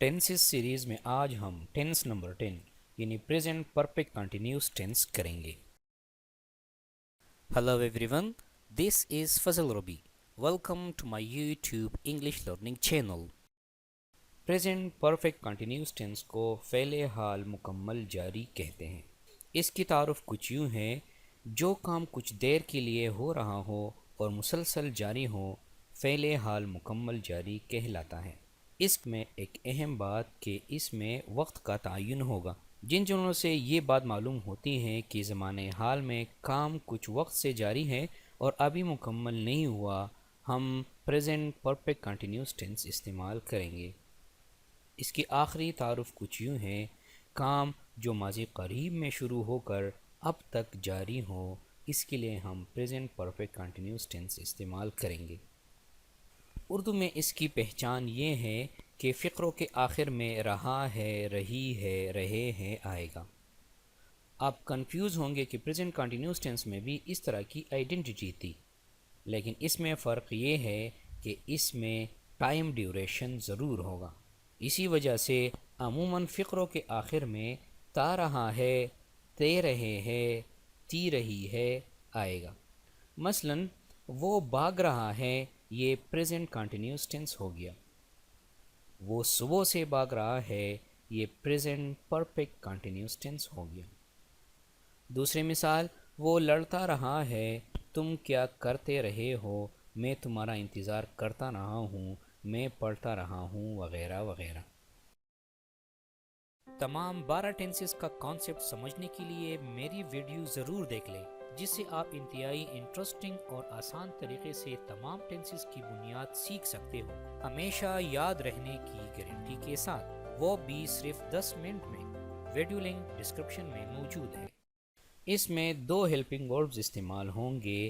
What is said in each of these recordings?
Tenses series میں آج ہم ٹینس نمبر 10 یعنی پریزنٹ پرفیکٹ کنٹینیوس ٹینس کریں گے۔ Hello everyone, this is Fazal Rabbi, welcome to my YouTube English learning channel. Present perfect continuous tense کو فعل حال مکمل جاری کہتے ہیں۔ اس کی تعارف کچھ یوں ہے: جو کام کچھ دیر کے لیے ہو رہا ہو اور مسلسل جاری ہو، فعل حال مکمل جاری کہلاتا ہے۔ اس میں ایک اہم بات کہ اس میں وقت کا تعین ہوگا۔ جن جملوں سے یہ بات معلوم ہوتی ہے کہ زمانِ حال میں کام کچھ وقت سے جاری ہے اور ابھی مکمل نہیں ہوا، ہم پریزنٹ پرفیکٹ کنٹینیوس ٹینس استعمال کریں گے۔ اس کی آخری تعارف کچھ یوں ہے: کام جو ماضی قریب میں شروع ہو کر اب تک جاری ہو، اس کے لیے ہم پریزنٹ پرفیکٹ کنٹینیوس ٹینس استعمال کریں گے۔ اردو میں اس کی پہچان یہ ہے کہ فقروں کے آخر میں رہا ہے، رہی ہے، رہے ہیں آئے گا۔ آپ کنفیوز ہوں گے کہ پریزنٹ کنٹینیوس ٹینس میں بھی اس طرح کی آئیڈینٹی تھی، لیکن اس میں فرق یہ ہے کہ اس میں ٹائم ڈیوریشن ضرور ہوگا۔ اسی وجہ سے عموماً فقروں کے آخر میں تا رہا ہے، تے رہے ہے، تی رہی ہے آئے گا۔ مثلاً وہ بھاگ رہا ہے، یہ پریزنٹ کنٹینیوس ٹینس ہو گیا۔ وہ صبح سے بھاگ رہا ہے، یہ پریزنٹ پرفیکٹ کنٹینیوس ٹینس ہو گیا۔ دوسری مثال: وہ لڑتا رہا ہے، تم کیا کرتے رہے ہو، میں تمہارا انتظار کرتا رہا ہوں، میں پڑھتا رہا ہوں، وغیرہ وغیرہ۔ تمام 12 ٹینسز کا کانسیپٹ سمجھنے کے لیے میری ویڈیو ضرور دیکھ لیں، جس سے آپ انتہائی انٹرسٹنگ اور آسان طریقے سے تمام ٹینسز کی بنیاد سیکھ سکتے ہو، ہمیشہ یاد رہنے کی گارنٹی کے ساتھ، وہ بھی صرف 10 منٹ میں۔ ویڈیو لنک ڈسکرپشن میں موجود ہے۔ اس میں دو ہیلپنگ وربز استعمال ہوں گے: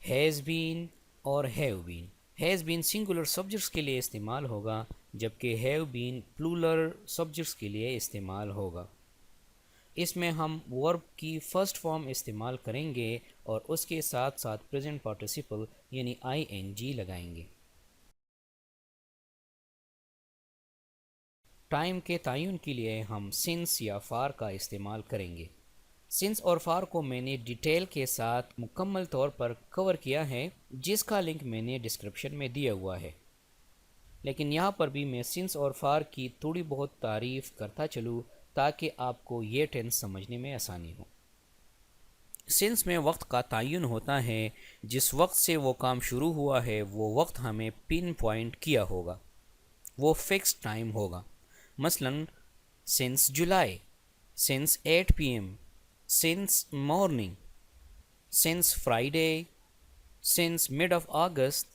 ہیز بین اور have been. Has been singular subjects کے لیے استعمال ہوگا، جبکہ ہیو بین پلورل سبجیکٹس کے لیے استعمال ہوگا۔ اس میں ہم ورب کی فرسٹ فارم استعمال کریں گے اور اس کے ساتھ ساتھ پریزنٹ پارٹیسپل یعنی آئی این جی لگائیں گے۔ ٹائم کے تعین کے لیے ہم سنس یا فار کا استعمال کریں گے۔ سنس اور فار کو میں نے ڈیٹیل کے ساتھ مکمل طور پر کور کیا ہے، جس کا لنک میں نے ڈسکرپشن میں دیا ہوا ہے، لیکن یہاں پر بھی میں سنس اور فار کی تھوڑی بہت تعریف کرتا چلوں تاکہ آپ کو یہ ٹینس سمجھنے میں آسانی ہو۔ سنس میں وقت کا تعین ہوتا ہے، جس وقت سے وہ کام شروع ہوا ہے وہ وقت ہمیں پن پوائنٹ کیا ہوگا، وہ فکس ٹائم ہوگا۔ مثلاً since July, since 8 PM، since morning, since Friday, since mid of August,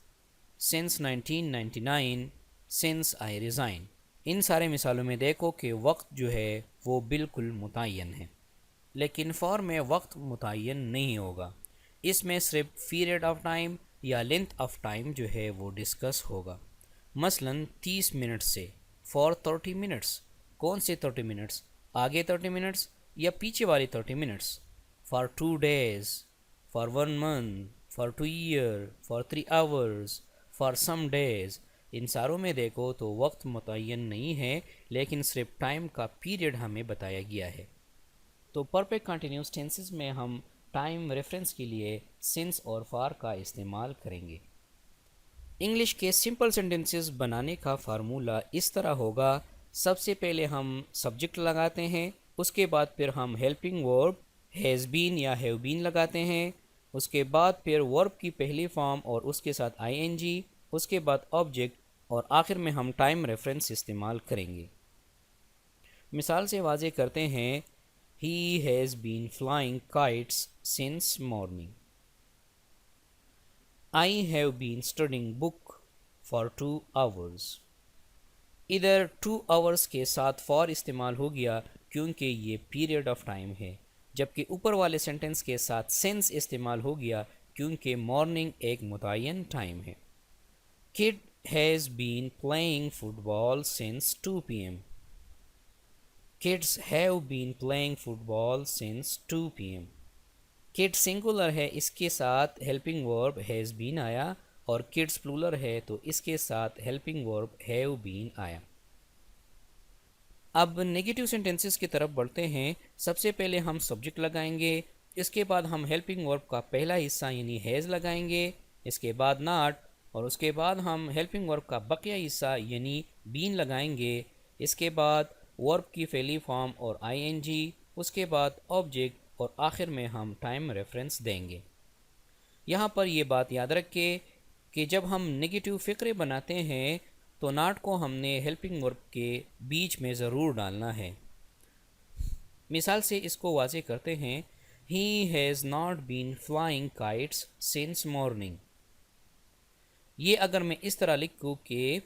since 1999، since I resign. ان سارے مثالوں میں دیکھو کہ وقت جو ہے وہ بالکل متعین ہے، لیکن فار میں وقت متعین نہیں ہوگا۔ اس میں صرف پیریڈ آف ٹائم یا لینتھ آف ٹائم جو ہے وہ ڈسکس ہوگا۔ مثلاً 30 منٹ سے، فار 30 منٹس۔ کون سے 30 منٹس؟ آگے 30 منٹس یا پیچھے والی 30 minutes? For 2 days، for 1 month، for 2 years، for 3 hours، for some days. ان ساروں میں دیکھو تو وقت متعین نہیں ہے، لیکن صرف ٹائم کا پیریڈ ہمیں بتایا گیا ہے۔ تو پرفیکٹ کنٹینیوس ٹینسز میں ہم ٹائم ریفرنس کے لیے سنس اور فار کا استعمال کریں گے۔ انگلش کے سمپل سینٹنسز بنانے کا فارمولہ اس طرح ہوگا: سب سے پہلے ہم سبجیکٹ لگاتے ہیں، اس کے بعد پھر ہم ہیلپنگ ورب ہیز بین یا ہیو بین لگاتے ہیں، اس کے بعد پھر ورب کی پہلی فارم اور اس کے ساتھ آئی این جی، اس کے بعد آبجیکٹ، اور آخر میں ہم ٹائم ریفرنس استعمال کریں گے۔ مثال سے واضح کرتے ہیں: He has been flying kites since morning. I have been studying book for 2 hours. ادھر 2 hours کے ساتھ for استعمال ہو گیا کیونکہ یہ پیریڈ آف ٹائم ہے، جبکہ اوپر والے سینٹنس کے ساتھ since استعمال ہو گیا کیونکہ مارننگ ایک متعین ٹائم ہے۔ Kid has been playing football since 2 PM. Kids have been playing football since 2 PM. Kid singular ہے، اس کے ساتھ ہیلپنگ ورب has been آیا، اور kids plural ہے تو اس کے ساتھ ہیلپنگ ورب have been آیا۔ اب نیگیٹو سینٹینسز کی طرف بڑھتے ہیں. سب سے پہلے ہم سبجیکٹ لگائیں گے، اس کے بعد ہم ہیلپنگ ورب کا پہلا حصہ یعنی ہیز لگائیں گے، اس کے بعد ناٹ، اور اس کے بعد ہم ہیلپنگ ورب کا بقیہ حصہ یعنی بین لگائیں گے، اس کے بعد ورب کی فعلی فارم اور آئی این جی، اس کے بعد آبجیکٹ، اور آخر میں ہم ٹائم ریفرنس دیں گے. یہاں پر یہ بات یاد رکھیں کہ جب ہم نگیٹو فقرے بناتے ہیں تو ناٹ کو ہم نے ہیلپنگ ورب کے بیچ میں ضرور ڈالنا ہے. مثال سے اس کو واضح کرتے ہیں. He has not been flying kites since morning. یہ اگر میں اس طرح لکھوں کہ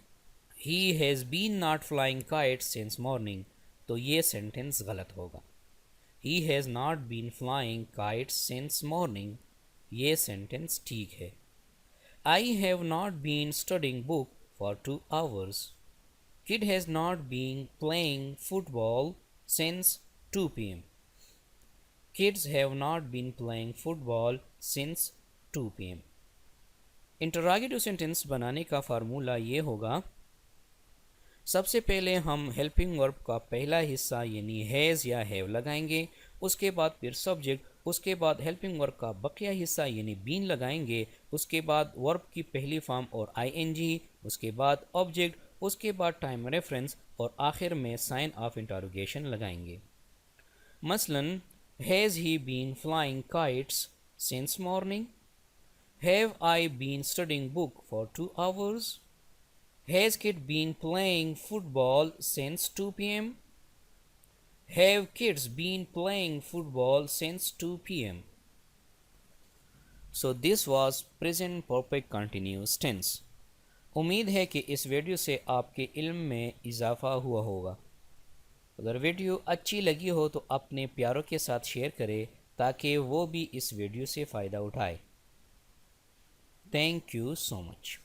He has been not flying kites since morning تو یہ سینٹنس غلط ہوگا. He has not been flying kites since morning یہ سینٹنس ٹھیک ہے. I have not been studying book for 2 hours. Kid has not been playing football since 2 p.m. Kids have not been playing football since 2 p.m. انٹراگیٹو sentence بنانے کا formula یہ ہوگا. سب سے پہلے ہم ہیلپنگ ورب کا پہلا حصہ یعنی ہیز یا ہیو لگائیں گے، اس کے بعد پھر سبجیکٹ، اس کے بعد ہیلپنگ ورب کا بقیہ حصہ یعنی بین لگائیں گے، اس کے بعد ورب کی پہلی فارم اور آئی این جی، اس کے بعد آبجیکٹ، اس کے بعد ٹائم ریفرنس، اور آخر میں سائن آف انٹروگیشن لگائیں گے. مثلاً Has he been flying kites since morning? Have I been studying book for 2 hours? Has kid been playing football since 2 p.m.? Have kids been playing football since 2 p.m.? So this was present perfect continuous tense. امید ہے کہ اس video سے آپ کے علم میں اضافہ ہوا ہوگا. اگر ویڈیو اچھی لگی ہو تو اپنے پیاروں کے ساتھ شیئر کریں تاکہ وہ بھی اس ویڈیو سے فائدہ اٹھائے. Thank you so much.